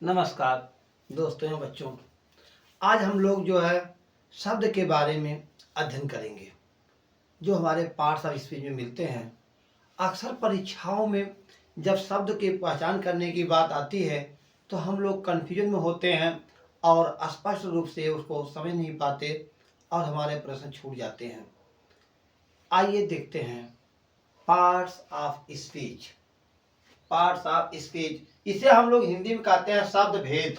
नमस्कार दोस्तों एवं बच्चों। आज हम लोग जो है शब्द के बारे में अध्ययन करेंगे जो हमारे पार्ट्स ऑफ स्पीच में मिलते हैं। अक्सर परीक्षाओं में जब शब्द की पहचान करने की बात आती है तो हम लोग कन्फ्यूजन में होते हैं और स्पष्ट रूप से उसको समझ नहीं पाते और हमारे प्रश्न छूट जाते हैं। आइए देखते हैं parts of speech. Parts of speech, इसे हम लोग हिंदी में कहते हैं शब्द भेद।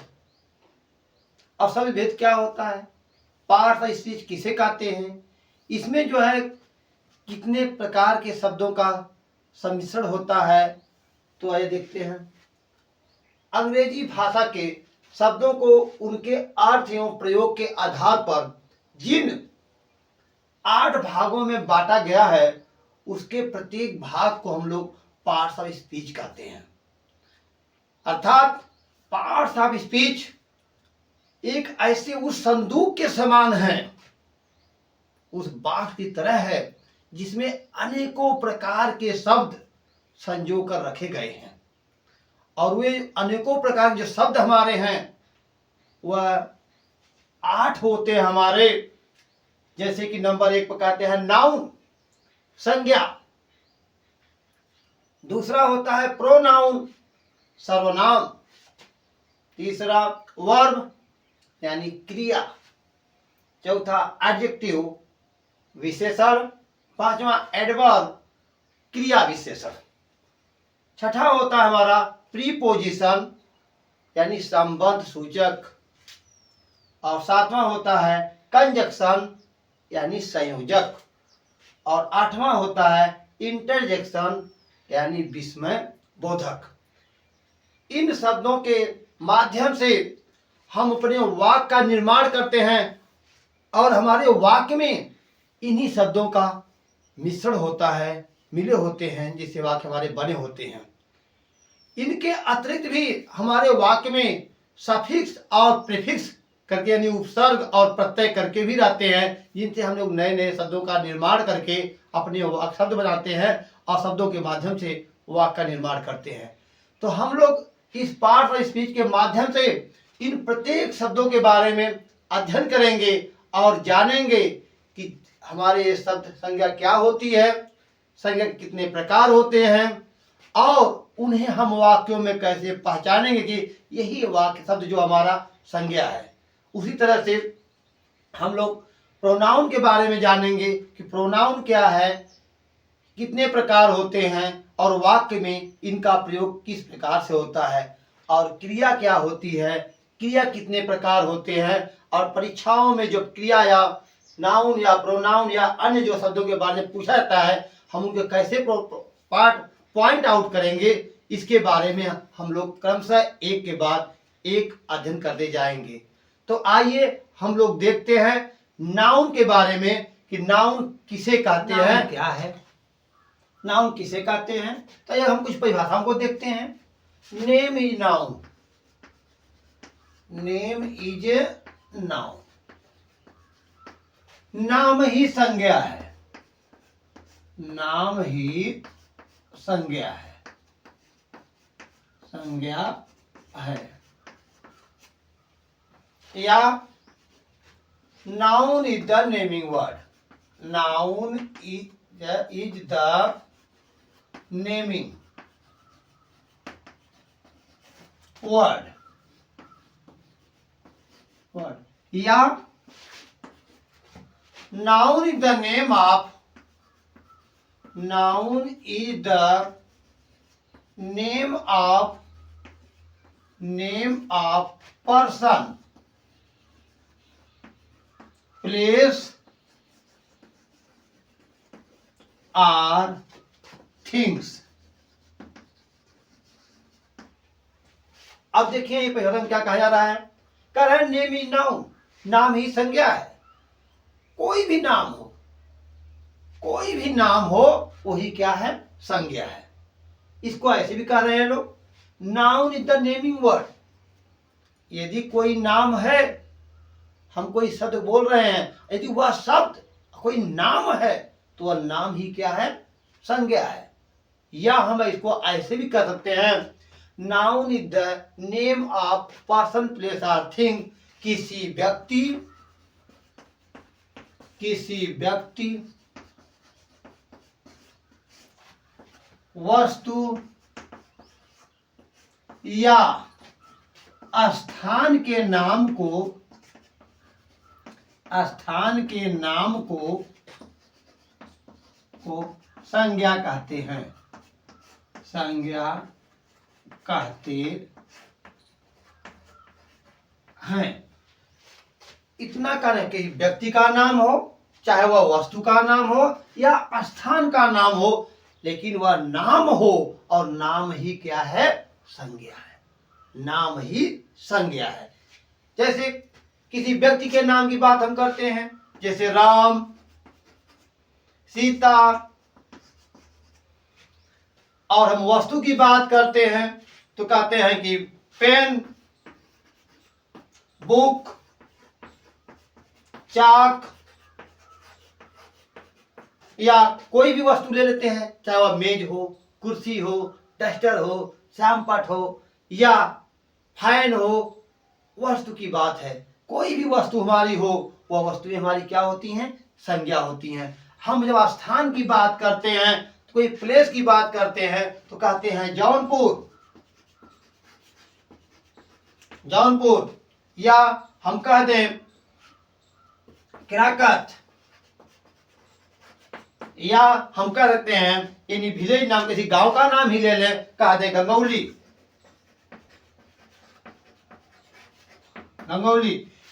अब शब्द भेद क्या होता है, पार्ट्स ऑफ स्पीच किसे कहते हैं, इसमें जो है कितने प्रकार के शब्दों का सम्मिश्रण होता है, तो आइए देखते हैं। अंग्रेजी भाषा के शब्दों को उनके अर्थ एवं प्रयोग के आधार पर जिन 8 भागों में बांटा गया है उसके प्रत्येक भाग को हम लोग पार्ट्स ऑफ स्पीच कहते हैं। अर्थात पार्ट्स ऑफ स्पीच एक ऐसे उस संदूक के समान है, उस बाग की तरह है जिसमें अनेकों प्रकार के शब्द संजो कर रखे गए हैं और वे अनेकों प्रकार के जो शब्द हमारे हैं वह 8 होते हैं हमारे। जैसे कि नंबर 1 पर कहते हैं नाउन, संज्ञा। दूसरा होता है प्रोनाउन, सर्वनाम। तीसरा वर्ब यानी क्रिया। चौथा एडजेक्टिव, विशेषण। पांचवा एडवर्ब, क्रिया विशेषण। छठा होता है हमारा प्रीपोजिशन यानी संबंध सूचक। और सातवां होता है कंजक्शन यानी संयोजक। और आठवां होता है इंटरजेक्शन यानी विस्मय बोधक। इन शब्दों के माध्यम से हम अपने वाक्य का निर्माण करते हैं और हमारे वाक्य में इन्हीं शब्दों का मिश्रण होता है, मिले होते हैं, जिससे वाक्य हमारे बने होते हैं। इनके अतिरिक्त भी हमारे वाक्य में सफिक्स और प्रीफिक्स करके यानी उपसर्ग और प्रत्यय करके भी रहते हैं, जिनसे हम लोग नए नए शब्दों का निर्माण करके अपने शब्द बनाते हैं और शब्दों के माध्यम से वाक्य का निर्माण करते हैं। तो हम लोग इस पार्ट ऑफ स्पीच के माध्यम से इन प्रत्येक शब्दों के बारे में अध्ययन करेंगे और जानेंगे कि हमारे ये शब्द संज्ञा क्या होती है, संज्ञा कितने प्रकार होते हैं और उन्हें हम वाक्यों में कैसे पहचानेंगे कि यही वाक्य शब्द जो हमारा संज्ञा है। उसी तरह से हम लोग प्रोनाउन के बारे में जानेंगे कि प्रोनाउन क्या है, कितने प्रकार होते हैं और वाक्य में इनका प्रयोग किस प्रकार से होता है। और क्रिया क्या होती है, क्रिया कितने प्रकार होते हैं और परीक्षाओं में जो क्रिया या नाउन या प्रोनाउन या अन्य जो शब्दों के बारे में पूछा जाता है हम उनके कैसे पॉइंट आउट करेंगे, इसके बारे में हम लोग क्रमशः एक के बाद एक अध्ययन करते जाएंगे। तो आइए हम लोग देखते हैं नाउन के बारे में कि नाउन किसे कहते हैं, क्या है नाउन किसे कहते हैं। तो यह हम कुछ परिभाषाओं को देखते हैं। Name is noun, name is noun, नाम ही संज्ञा है, नाम ही संज्ञा है, संज्ञा है। या noun is the naming word, noun is the naming word. या noun is the name of, noun is the name of person, place or things. अब देखिए ये परिभाषा में क्या कहा जा रहा है। कह रहा है नेम इज नाउन, नाम ही संज्ञा है। कोई भी नाम हो, कोई भी नाम हो वही क्या है, संज्ञा है। इसको ऐसे भी कह रहे हैं लोग, noun is the naming word. यदि कोई नाम है, हम कोई शब्द बोल रहे हैं, यदि वह शब्द कोई नाम है तो वह नाम ही क्या है, संज्ञा है। या हम इसको ऐसे भी कह सकते हैं, noun is the name of person place और थिंग। किसी व्यक्ति वस्तु या स्थान के नाम को संज्ञा कहते हैं। संज्ञा कहते हैं। इतना करें कि व्यक्ति का नाम हो, चाहे वह वस्तु का नाम हो या स्थान का नाम हो, लेकिन वह नाम हो और नाम ही क्या है? संज्ञा है। नाम ही संज्ञा है। जैसे किसी व्यक्ति के नाम की बात हम करते हैं, जैसे राम, सीता, और हम वस्तु की बात करते हैं तो कहते हैं कि पेन, बुक, चाक, या कोई भी वस्तु ले लेते हैं, चाहे वह मेज हो, कुर्सी हो, डस्टर हो, श्यामपट हो या फैन हो। वस्तु की बात है, कोई भी वस्तु हमारी हो, वह वस्तुएं हमारी क्या होती हैं? संज्ञा होती हैं। हम जब स्थान की बात करते हैं, कोई प्लेस की बात करते हैं तो कहते हैं जौनपुर, या हम कह दें किराकत, या हम कह सकते हैं यानी विलेज नाम, किसी गांव का नाम ही ले ले, कह दे गंगौली।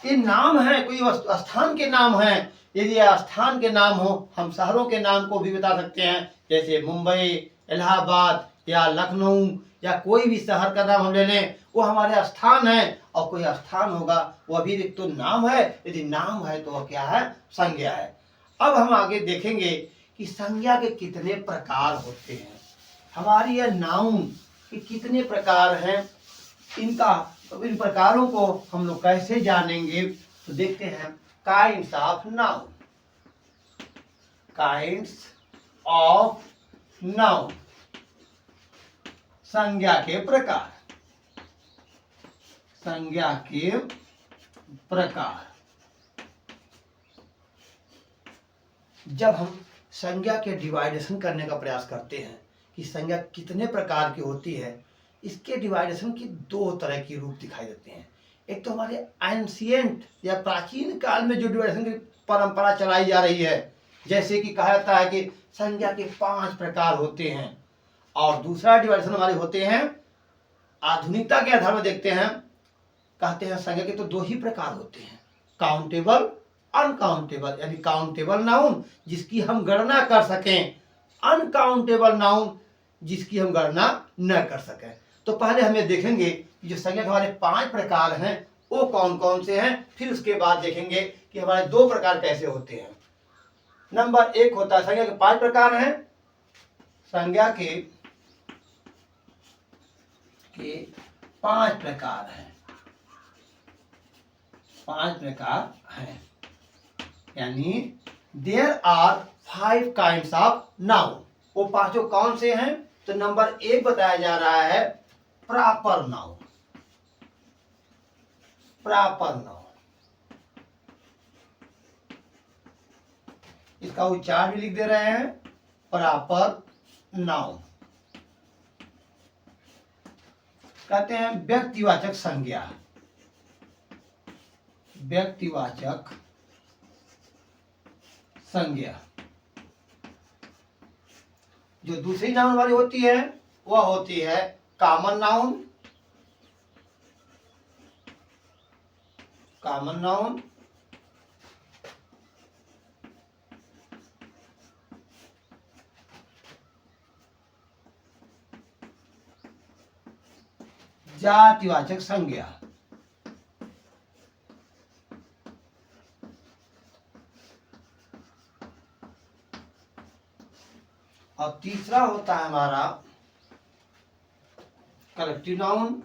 ये नाम है, कोई स्थान के नाम है। यदि स्थान के नाम हो, हम शहरों के नाम को भी बता सकते हैं, जैसे मुंबई, इलाहाबाद या लखनऊ, या कोई भी शहर का नाम हम ले लें, वो हमारे स्थान है। और कोई स्थान होगा, वह भी एक तो नाम है। यदि नाम है तो वह क्या है? संज्ञा है। अब हम आगे देखेंगे कि संज्ञा के कितने प्रकार होते हैं। हमारी यह नाउन के कितने प्रकार हैं, इन प्रकारों को हम लोग कैसे जानेंगे? तो देखते हैं kinds of noun. Kinds of noun, संज्ञा के प्रकार। संज्ञा के प्रकार। जब हम संज्ञा के डिवाइडेशन करने का प्रयास करते हैं कि संज्ञा कितने प्रकार की होती है, इसके डिवाइडेशन की दो तरह की रूप दिखाई देते हैं। एक तो हमारे एंशिएंट या प्राचीन काल में जो डिवाइडेशन की परंपरा चलाई जा रही है, जैसे कि कहा जाता है कि संज्ञा के 5 प्रकार होते हैं। और दूसरा डिवाइडेशन हमारे होते हैं आधुनिकता के आधार पर देखते हैं, कहते हैं संज्ञा के तो 2 ही प्रकार होते हैं, काउंटेबल, अनकाउंटेबल। यानी काउंटेबल नाउन जिसकी हम गणना कर सकें, अनकाउंटेबल नाउन जिसकी हम गणना न कर सकें। तो पहले हम ये देखेंगे कि जो संज्ञा के हमारे 5 प्रकार हैं वो कौन कौन से हैं, फिर उसके बाद देखेंगे कि हमारे 2 प्रकार कैसे होते हैं। नंबर 1 होता है, संज्ञा के 5 प्रकार हैं। संज्ञा के 5 प्रकार हैं। 5 प्रकार हैं, यानी there are 5 kinds of noun. वो 5 कौन से हैं? तो नंबर 1 बताया जा रहा है प्रॉपर नाउन। प्रॉपर नाउन, इसका उच्चारण भी लिख दे रहे हैं, प्रॉपर नाउन। कहते हैं व्यक्तिवाचक संज्ञा। व्यक्तिवाचक संज्ञा जो दूसरी नाउन वाली होती है वह होती है कॉमन नाउन। कॉमन नाउन, जातिवाचक संज्ञा। और तीसरा होता है हमारा कलेक्टिव नाउन।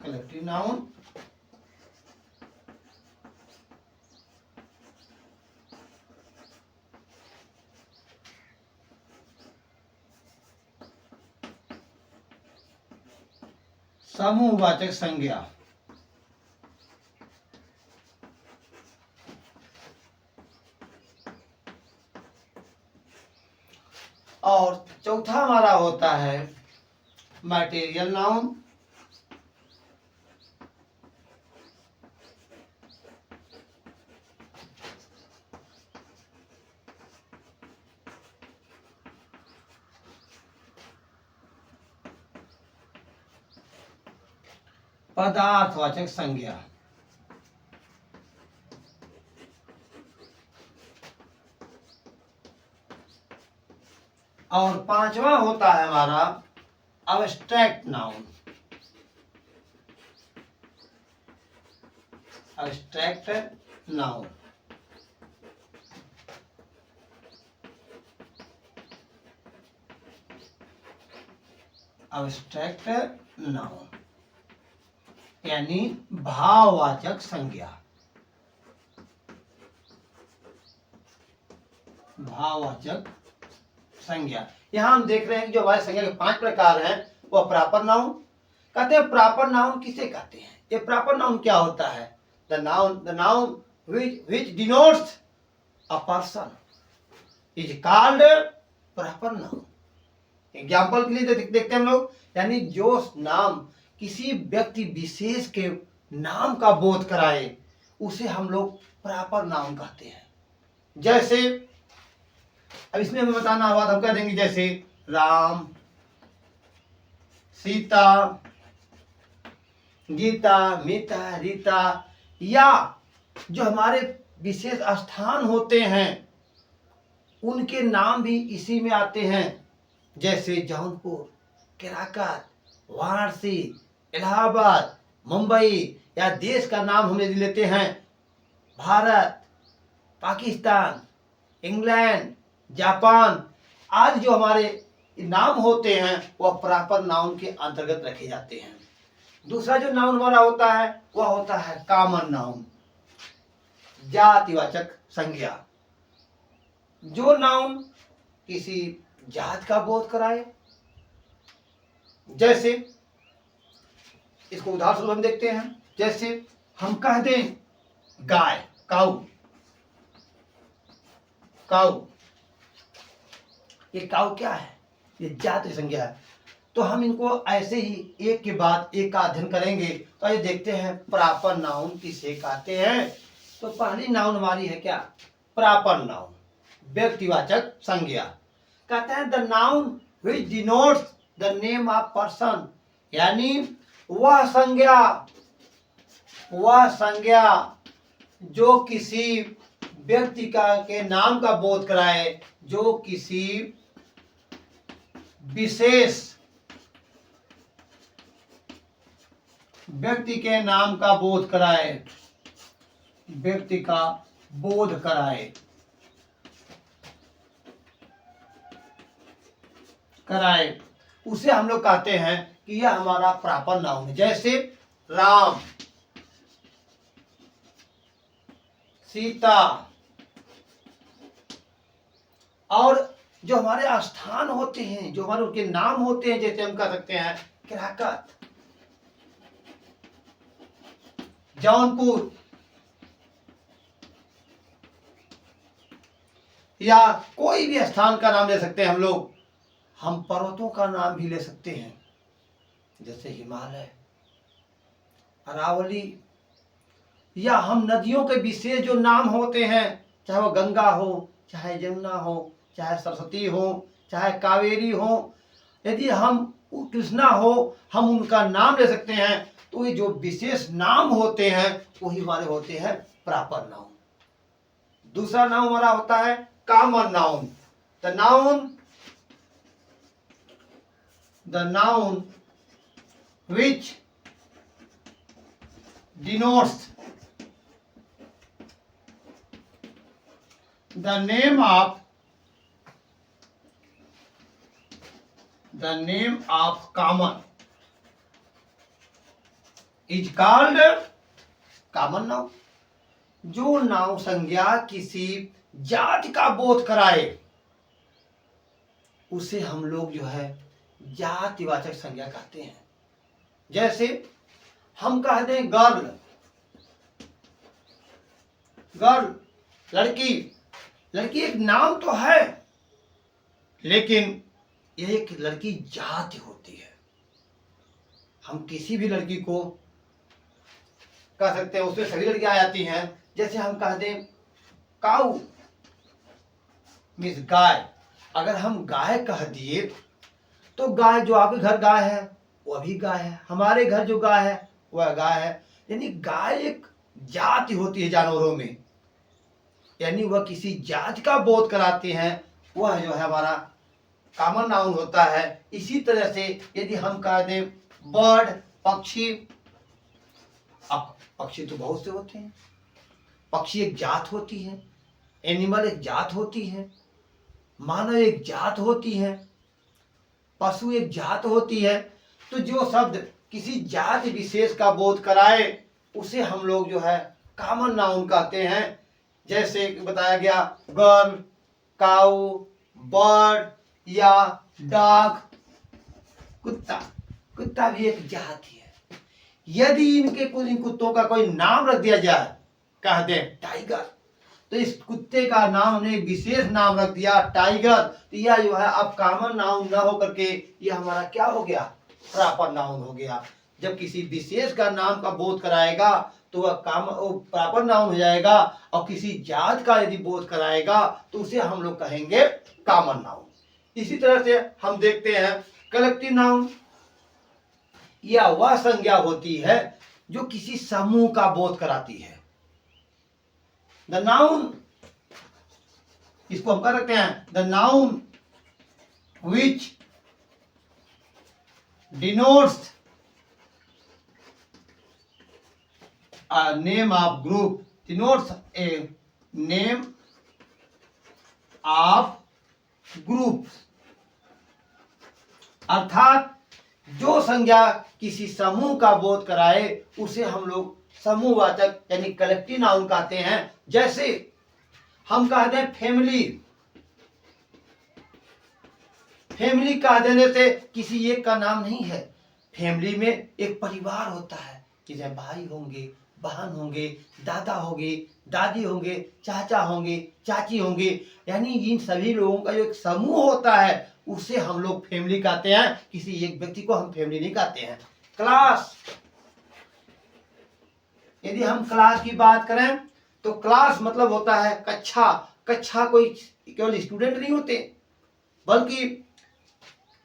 कलेक्टिव नाउन समूहवाचक संज्ञा। और चौथा हमारा होता है मटेरियल नाउन। पदार्थवाचक संज्ञा। और पांचवा होता है हमारा abstract noun. Abstract noun. Abstract noun यानी भाववाचक संज्ञा। भाववाचक संज्ञा। यहां हम देख रहे हैं कि जो हमारे संज्ञा के 5 प्रकार हैं वो प्रॉपर नाउन कहते हैं। प्रॉपर नाउन किसे कहते हैं? ये प्रॉपर नाउन क्या होता है? The noun which denotes a person is called proper noun. Example के लिए देखते हैं हम लोग, यानी जो नाम किसी व्यक्ति विशेष के नाम का बोध कराए उसे हम लोग प्रॉपर नाउन कहते हैं। जैसे अब इसमें हमें बताना होगा, हम कह देंगे जैसे राम, सीता, गीता, मीता, रीता, या जो हमारे विशेष स्थान होते हैं उनके नाम भी इसी में आते हैं। जैसे जौनपुर, केराकत, वाराणसी, इलाहाबाद, मुंबई, या देश का नाम हम यदि लेते हैं भारत, पाकिस्तान, इंग्लैंड, जापान आदि जो हमारे नाम होते हैं वह प्रॉपर नाउन के अंतर्गत रखे जाते हैं। दूसरा जो नाउन हमारा होता है वह होता है कॉमन नाउन, जातिवाचक संज्ञा। जो नाउन किसी जात का बोध कराए, जैसे इसको उदाहरण स्वरूप हम देखते हैं। जैसे हम कह दें गाय, काऊ, काऊ, ये काऊ क्या है? ये जाति संज्ञा है। तो हम इनको ऐसे ही एक के बाद एक का अध्ययन करेंगे। तो ये देखते हैं प्रॉपर नाउन किसे कहते हैं। तो पहली नाउन हमारी है क्या? प्रॉपर नाउन, व्यक्तिवाचक संज्ञा। कहते हैं the noun which denotes the name of person, यानी वह संज्ञा जो किसी व्यक्ति के नाम का बोध कराए, जो किसी विशेष व्यक्ति के नाम का बोध कराए, व्यक्ति का बोध कराए, उसे हम लोग कहते हैं कि यह हमारा प्रॉपर नाउन है। जैसे राम, सीता, और जो हमारे स्थान होते हैं, जो हमारे उनके नाम होते हैं, जैसे हम कह सकते हैं केराकत, जौनपुर, या कोई भी स्थान का नाम ले सकते हैं हम लोग। हम पर्वतों का नाम भी ले सकते हैं, जैसे हिमालय, अरावली, या हम नदियों के विशेष जो नाम होते हैं, चाहे वो गंगा हो, चाहे यमुना हो, चाहे सरस्वती हो, चाहे कावेरी हो, यदि हम कृष्णा हो, हम उनका नाम ले सकते हैं। तो ये जो विशेष नाम होते हैं वही हमारे होते हैं प्रॉपर नाउन। दूसरा नाम हमारा होता है common noun. The noun which denotes the name of common is called common noun। जो नाउन संज्ञा किसी जाति का बोध कराए उसे हम लोग जो है जातिवाचक संज्ञा कहते हैं। जैसे हम कह दें गर्ल, गर्ल लड़की, लड़की एक नाम तो है, लेकिन यह एक लड़की जाति होती है। हम किसी भी लड़की को कह सकते हैं, उसमें सभी लड़कियां आ जाती हैं। जैसे हम कह दें काऊ मीन्स गाय, अगर हम गाय कह दिए तो गाय, जो आपके घर गाय है वह भी गाय है, हमारे घर जो गाय है वह गाय है। यानी गाय एक जाति होती है जानवरों में, यानी वह किसी जाति का बोध कराते हैं, वह जो है हमारा कॉमन नाउन होता है। इसी तरह से यदि हम कह दें बर्ड पक्षी, अब पक्षी तो बहुत से होते हैं, पक्षी एक जात होती है, एनिमल एक जात होती है, मानव एक जात होती है, पशु एक जात होती है। तो जो शब्द किसी जाति विशेष का बोध कराए उसे हम लोग जो है कॉमन नाउन कहते हैं। जैसे बताया गया गर्ल, काऊ, बर्ड या डॉग, कुत्ता, कुत्ता भी एक जाति है। यदि इन कुत्तों का कोई नाम रख दिया जाए, कह दें टाइगर, तो इस कुत्ते का नाम हमने एक विशेष नाम रख दिया टाइगर, तो यह जो है अब कॉमन नाउन न होकर के यह हमारा क्या हो गया, प्रॉपर नाउन हो गया। जब किसी विशेष का नाम का बोध कराएगा तो वह प्रॉपर नाउन हो जाएगा, और किसी जात का यदि बोध कराएगा तो उसे हम लोग कहेंगे कॉमन नाउन। इसी तरह से हम देखते हैं कलेक्टिव नाउन, यह वह संज्ञा होती है जो किसी समूह का बोध कराती है। द नाउन, इसको हम कर सकते हैं the noun which denotes a name of group, denotes a name of group, अर्थात जो संज्ञा किसी समूह का बोध कराए उसे हम लोग समूहवाचक यानी कलेक्टिव नाउन कहते हैं। जैसे हम कहते हैं फैमिली, फैमिली कह देने से किसी एक का नाम नहीं है, फैमिली में एक परिवार होता है, जैसे भाई होंगे, बहन होंगे, दादा होंगे, दादी होंगे, चाचा होंगे, चाची होंगे, यानी इन सभी लोगों का जो एक समूह होता है उसे हम लोग फैमिली कहते हैं। किसी एक व्यक्ति को हम फैमिली नहीं कहते हैं। क्लास, यदि हम क्लास की बात करें तो क्लास मतलब होता है कक्षा। कक्षा कोई केवल स्टूडेंट नहीं होते, बल्कि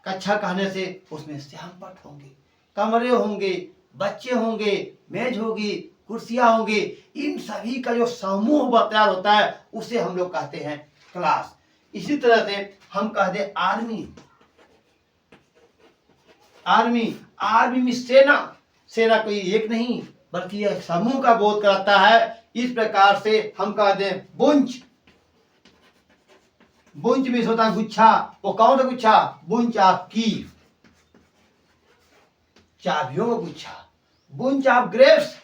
कक्षा कहने से उसमें श्यामपट्ट होंगे, कमरे होंगे, बच्चे होंगे, मेज होगी, कुर्सियां होंगी, इन सभी का जो समूह तैयार होता है उसे हम लोग कहते हैं क्लास। इसी तरह से हम कह दे आर्मी, आर्मी, आर्मी में सेना, सेना कोई एक नहीं बल्कि यह समूह का बोध कराता है। इस प्रकार से हम कह दें बुंच, बुंच में होता है गुच्छा, वो कौन सा गुच्छा, बुंच ऑफ की, चाबियों का गुच्छा, बुंच ऑफ ग्रेप्स,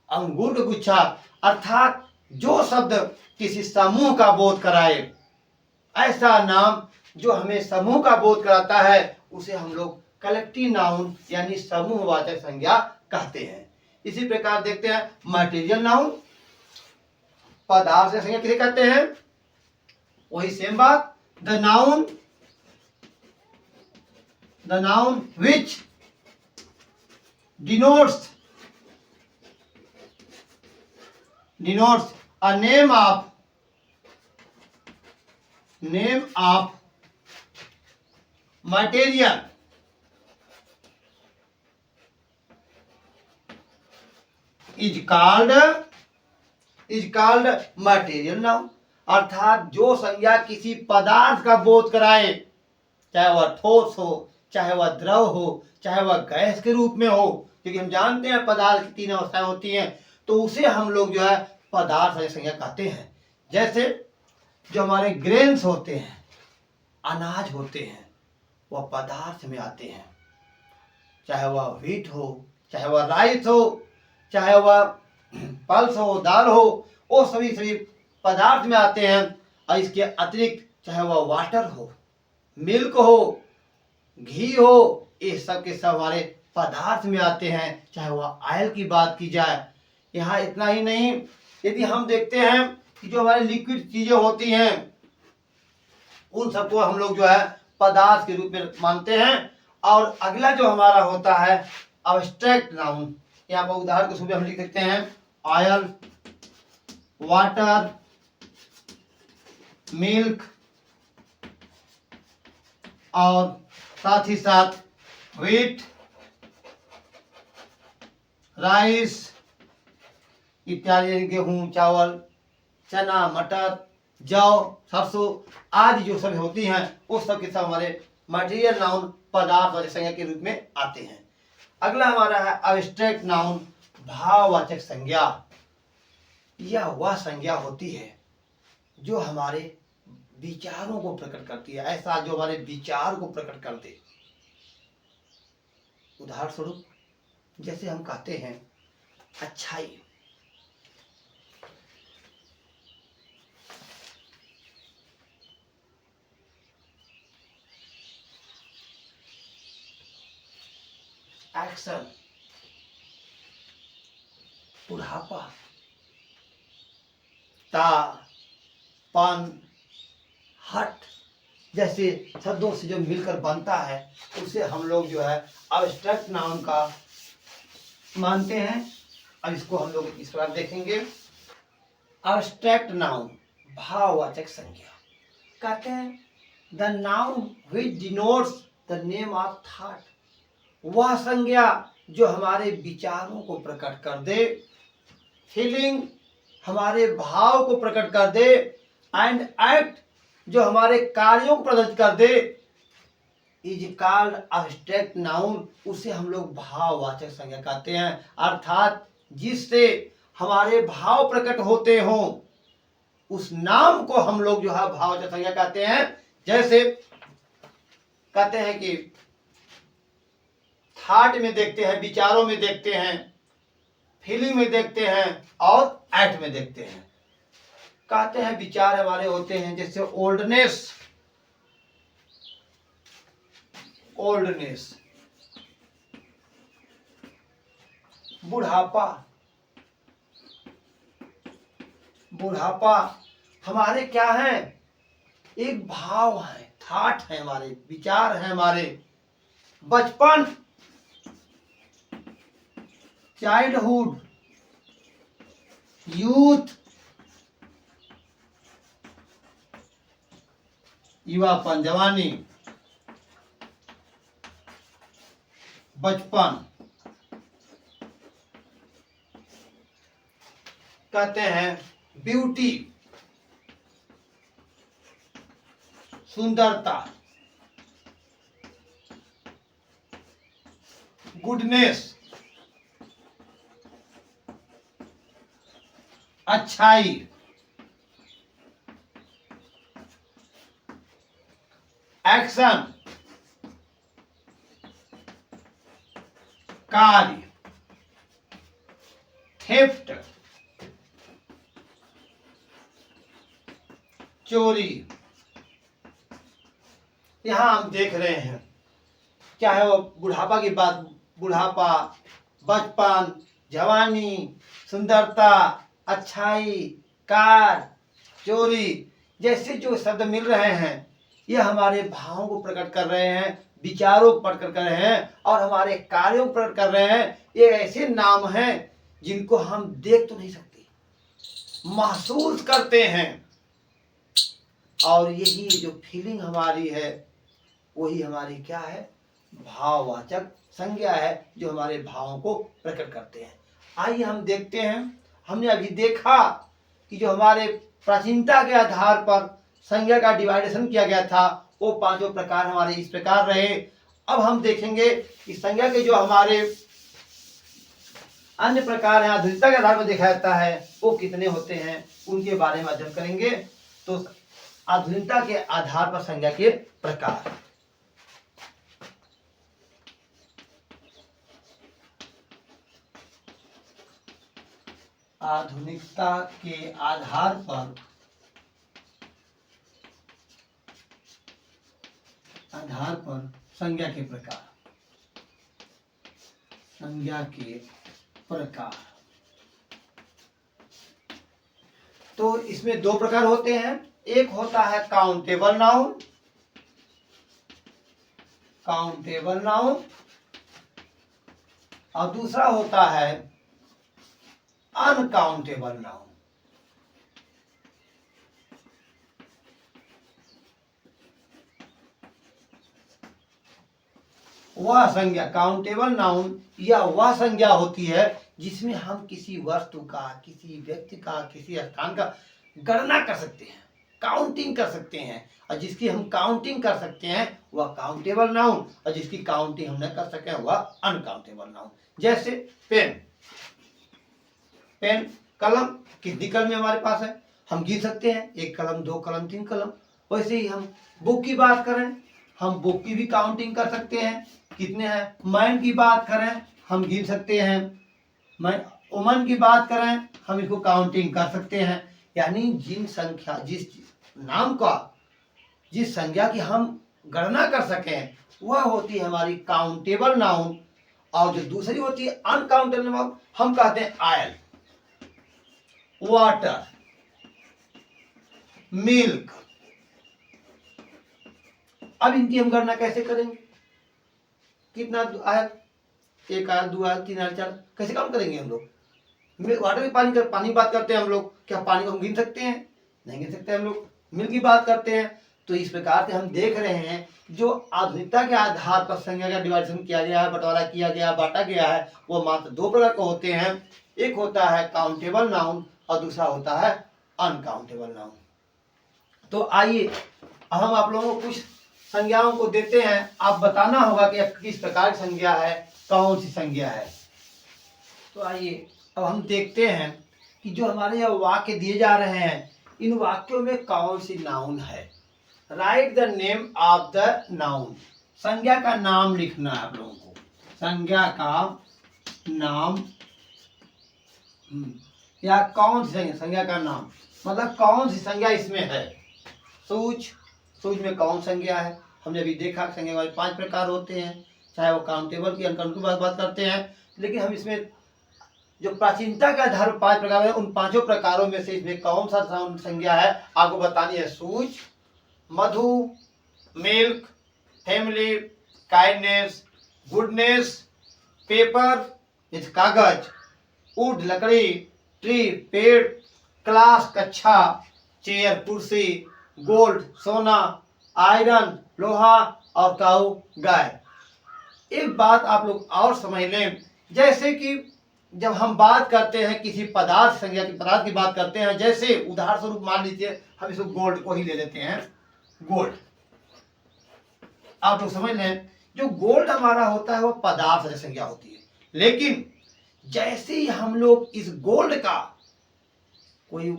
अंगूर का गुच्छा। अर्थात जो शब्द किसी समूह का बोध कराए, ऐसा नाम जो हमें समूह का बोध कराता है उसे हम लोग कलेक्टिव नाउन यानी समूहवाचक संज्ञा कहते हैं। इसी प्रकार देखते हैं मटेरियल नाउन, पदार्थ से संज्ञा किसे कहते हैं, वही सेम बात, the noun which denotes a name of material is called material noun। अर्थात जो संज्ञा किसी पदार्थ का बोध कराए, चाहे वह ठोस हो, चाहे वह द्रव हो, चाहे वह गैस के रूप में हो, क्योंकि हम जानते हैं पदार्थ की तीन अवस्थाएं होती हैं, तो उसे हम लोग जो है पदार्थ संज्ञा कहते हैं। जैसे जो हमारे ग्रेन्स होते हैं, अनाज होते हैं, वह पदार्थ में आते हैं, चाहे वह व्हीट हो, चाहे वह राइस हो, चाहे वह पल्स हो, दाल हो, वो सभी पदार्थ में आते हैं। और इसके अतिरिक्त चाहे वह वाटर हो, मिल्क हो, घी हो, ये सब के सब हमारे पदार्थ में आते हैं, चाहे वह आयल की बात की जाए। यहाँ इतना ही नहीं, यदि हम देखते हैं कि जो हमारी लिक्विड चीजें होती हैं उन सबको हम लोग जो है पदार्थ के रूप में मानते हैं। और अगला जो हमारा होता है अब्स्ट्रैक्ट नाउन, यहाँ पर उदाहरण के रूप में हम लिख सकते हैं ऑयल, वाटर, मिल्क और साथ ही साथ व्हीट, राइस इत्यादि, गेहूं, चावल, चना, मटर, जौ, सरसों आदि जो सब होती हैं वो सब के सब हमारे मटेरियल नाउन पदार्थ वाचक संज्ञा के रूप में आते हैं। अगला हमारा है अब्स्ट्रैक्ट नाउन भाववाचक संज्ञा। यह वह संज्ञा होती है जो हमारे विचारों को प्रकट करती है, ऐसा जो हमारे विचार को प्रकट कर दे। उदाहरण स्वरूप जैसे हम कहते हैं अच्छाई, एक्शन, बुढ़ापा, ता, पन, हट जैसे शब्दों से जो मिलकर बनता है उसे हम लोग जो है अब्स्ट्रैक्ट नाउन का मानते हैं। अब इसको हम लोग इस प्रकार देखेंगे। अब्स्ट्रैक्ट नाउन भाववाचक संज्ञा कहते हैं the noun which denotes the name of thought, वह संज्ञा जो हमारे विचारों को प्रकट कर दे, फीलिंग हमारे भाव को प्रकट कर दे, एंड एक्ट जो हमारे कार्यों को प्रदर्शित कर दे, इज कॉल्ड अब्स्ट्रैक्ट नाउन, उसे हम लोग भाववाचक संज्ञा कहते हैं। अर्थात जिससे हमारे भाव प्रकट होते हों उस नाम को हम लोग जो है भाववाचक संज्ञा कहते हैं। जैसे कहते हैं कि थॉट में देखते हैं, विचारों में देखते हैं, फीलिंग में देखते हैं और एक्ट में देखते हैं। कहते हैं विचार हमारे होते हैं जैसे ओल्डनेस, बुढ़ापा, हमारे क्या है, एक भाव है, थॉट है, हमारे विचार है हमारे। बचपन, चाइल्डहुड, यूथ, युवापन, जवानी, बचपन। कहते हैं ब्यूटी, सुंदरता, गुडनेस, अच्छाई, एक्शन, कार्य, थेफ्ट, चोरी। यहां हम देख रहे हैं चाहे वो बुढ़ापा की बात, बुढ़ापा, बचपन, जवानी, सुंदरता, अच्छाई, कार, चोरी जैसे जो शब्द मिल रहे हैं ये हमारे भावों को प्रकट कर रहे हैं, विचारों को प्रकट कर रहे हैं और हमारे कार्यों को प्रकट कर रहे हैं। ये ऐसे नाम हैं जिनको हम देख तो नहीं सकते, महसूस करते हैं। और यही जो फीलिंग हमारी है वही हमारी क्या है, भाववाचक संज्ञा है जो हमारे भावों को प्रकट करते हैं। आइए हम देखते हैं, हमने अभी देखा कि जो हमारे प्राचीनता के आधार पर संज्ञा का डिवाइडेशन किया गया था वो पांचों प्रकार हमारे इस प्रकार रहे। अब हम देखेंगे कि संज्ञा के जो हमारे अन्य प्रकार हैं आधुनिकता के आधार पर देखा जाता है वो कितने होते हैं, उनके बारे में अध्ययन करेंगे। तो आधुनिकता के आधार पर संज्ञा के प्रकार, आधुनिकता के आधार पर संज्ञा के प्रकार। संज्ञा के प्रकार। तो इसमें दो प्रकार होते हैं, एक होता है काउंटेबल नाउन, काउंटेबल नाउन, और दूसरा होता है अनकाउंटेबल नाउन। वह संज्ञा, काउंटेबल नाउन या वह संज्ञा होती है जिसमें हम किसी वस्तु का, किसी व्यक्ति का, किसी स्थान का गणना कर सकते हैं, काउंटिंग कर सकते हैं, और जिसकी हम काउंटिंग कर सकते हैं वह काउंटेबल नाउन, और जिसकी काउंटिंग हम न कर सके वह अनकाउंटेबल नाउन। जैसे पेन, पेन, कलम, कितनी कलम हमारे पास है, हम गिन सकते हैं, एक कलम, दो कलम, तीन कलम। वैसे ही हम बुक की बात करें, हम बुक की भी काउंटिंग कर सकते हैं, कितने हैं। मैन की बात करें, हम गिन सकते हैं। वुमन की बात करें, हम इसको काउंटिंग कर सकते हैं। यानी जिन संख्या, जिस नाम का, जिस संज्ञा की हम गणना कर सकें वह होती है हमारी काउंटेबल नाउन, और जो दूसरी होती है अनकाउंटेबल नाउन, हम कहते हैं ऑयल, वाटर, मिल्क। अब इनकी हम गणना कैसे करेंगे, कितना आयल, एक आयल, दो आयल, तीन आयल, चार, कैसे काम करेंगे हम लोग। वाटर की पानी की बात करते हैं हम लोग, क्या पानी को हम गिन सकते हैं, नहीं गिन सकते हम लोग। मिल्क की बात करते हैं। तो इस प्रकार से हम देख रहे हैं जो आधुनिकता के आधार पर संज्ञा का डिवाइडेशन किया गया है, बंटवारा किया गया, बांटा गया है, वो मात्र दो प्रकार के होते हैं। एक होता है काउंटेबल नाउन और दूसरा होता है अनकाउंटेबल नाउन। तो आइए अब हम आप लोगों को कुछ संज्ञाओं को देते हैं, आप बताना होगा कि किस प्रकार की संज्ञा है, कौन सी संज्ञा है। तो आइए अब हम देखते हैं कि जो हमारे यहाँ वाक्य दिए जा रहे हैं, इन वाक्यों में कौन सी नाउन है। Right the name of the noun, संज्ञा का नाम लिखना है आप लोगों को, संज्ञा का नाम, या कौन सी संज्ञा का नाम, मतलब कौन सी संज्ञा इसमें है। सूच, सूच में कौन संज्ञा है, हमने अभी देखा संज्ञा वाले 5 प्रकार होते हैं, चाहे वो काउंटेबल की अनकाउंटेबल की बात करते हैं, लेकिन हम इसमें जो प्राचीनता के आधार पर 5 प्रकार है, उन 5 प्रकारों में से इसमें कौन सा संज्ञा है आपको बतानी है। सूच, मधु, milk, family, kindness, goodness, paper कागज, वुड लकड़ी, ट्री पेड़, क्लास कक्षा, चेयर कुर्सी, गोल्ड सोना, आयरन लोहा, और काऊ गाय। एक बात आप लोग और समझ लें, जैसे कि जब हम बात करते हैं किसी पदार्थ संज्ञा की, पदार्थ की बात करते हैं, जैसे उदाहरण स्वरूप मान लीजिए हम इसको गोल्ड को ही ले लेते हैं, गोल्ड। आप लोग समझ लें, जो गोल्ड हमारा होता है वो पदार्थ संज्ञा होती है, लेकिन जैसे ही हम लोग इस गोल्ड का कोई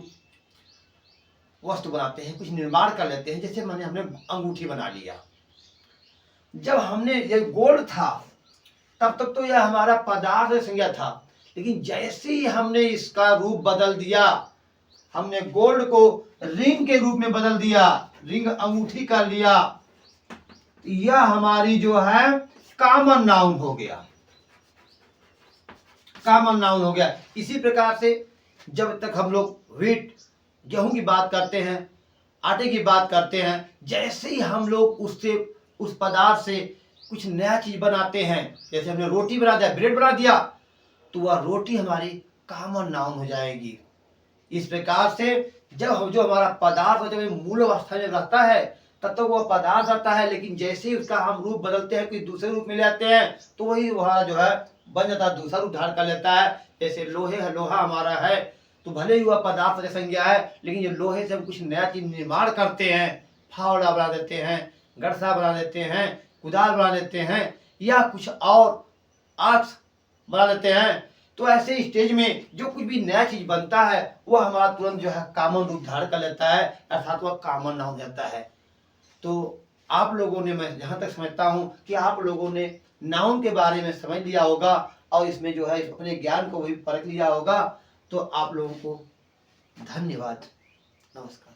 वस्तु बनाते हैं, कुछ निर्माण कर लेते हैं, जैसे हमने अंगूठी बना लिया, जब हमने ये गोल्ड था तब तक तो यह हमारा पदार्थ संज्ञा था, लेकिन जैसे ही हमने इसका रूप बदल दिया, हमने गोल्ड को रिंग के रूप में बदल दिया, रिंग अंगूठी कर लिया, यह हमारी जो है कॉमन नाउन हो गया, कॉमन नाउन हो गया। इसी प्रकार से जब तक हम लोग व्हीट, गेहूं की बात करते हैं, आटे की बात करते हैं, जैसे ही हम लोग उससे, उस पदार्थ से कुछ नया चीज बनाते हैं, जैसे हमने रोटी बना दिया, ब्रेड बना दिया, तो वह रोटी हमारी कॉमन नाउन हो जाएगी। इस प्रकार से जब जो हमारा पदार्थ जब मूल अवस्था में रहता है तब तो वह पदार्थ रहता है, लेकिन जैसे ही उसका हम रूप बदलते हैं, कोई दूसरे रूप में ले आते हैं, तो वही वह जो है बन जाता है, दूसरा रूप धारण कर लेता है। जैसे लोहा हमारा है, तो भले ही वह पदार्थ संज्ञा है, लेकिन ये लोहे से हम कुछ नया चीज निर्माण करते हैं, फावड़ा बना देते हैं, गड़सा बना देते हैं, कुदाल बना देते हैं, या कुछ और आक्स बना देते हैं, तो ऐसे स्टेज में जो कुछ भी नया चीज बनता है वह हमारा तुरंत जो है कॉमन रूप धारण कर लेता है, अर्थात वह कॉमन नाउन हो जाता है। तो आप लोगों ने, मैं जहां तक समझता हूं कि आप लोगों ने नाउन के बारे में समझ लिया होगा, और इसमें जो है अपने ज्ञान को भी परख लिया होगा। तो आप लोगों को धन्यवाद, नमस्कार।